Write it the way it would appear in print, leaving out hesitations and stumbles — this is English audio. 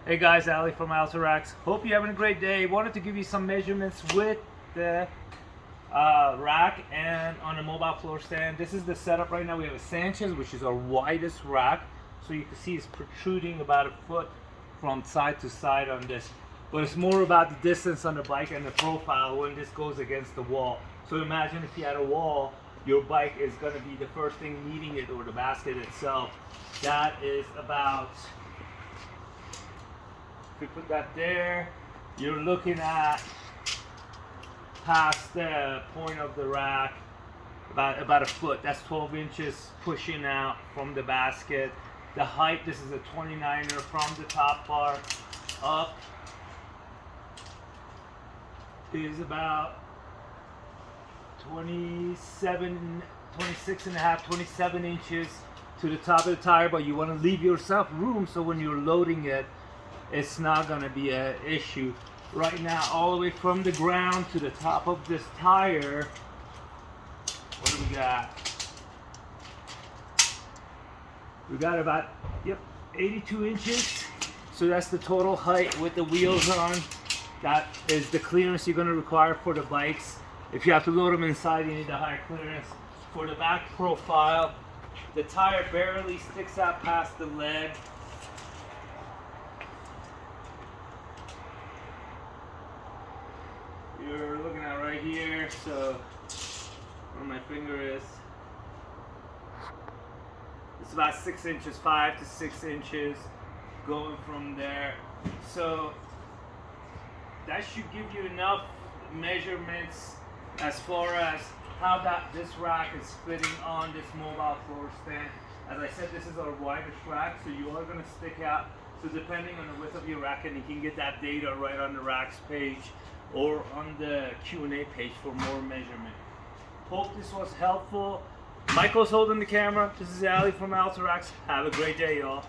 Hey guys, Ali from Alta. Hope you're having a great day. Wanted to give you some measurements with the rack and on a mobile floor stand. This is the setup right now. We have a Sanchez, which is our widest rack. So you can see it's protruding about a foot from side to side on this. But it's more about the distance on the bike and the profile when this goes against the wall. So imagine if you had a wall, your bike is going to be the first thing meeting it, or the basket itself. That is about, if we put that there, you're looking at past the point of the rack, about a foot. That's 12 inches pushing out from the basket. The height, this is a 29er from the top bar up, is about 26 and a half, 27 inches to the top of the tire, but you want to leave yourself room so when you're loading it, it's not going to be an issue. Right now, all the way from the ground to the top of this tire, what do we got? We got about 82 inches. So that's the total height with the wheels on. That is the clearance you're going to require for the bikes. If you have to load them inside, you need a higher clearance. For the back profile, the tire barely sticks out past the leg. You're looking at right here, so where my finger is, it's about 6 inches, 5 to 6 inches going from there. So that should give you enough measurements as far as how this rack is fitting on this mobile floor stand. As I said, this is our widest rack, so you are going to stick out. So depending on the width of your rack, and you can get that data right on the rack's page or on the Q&A page for more measurement. Hope this was helpful. Michael's holding the camera. This is Ali from Alta. Have a great day, y'all.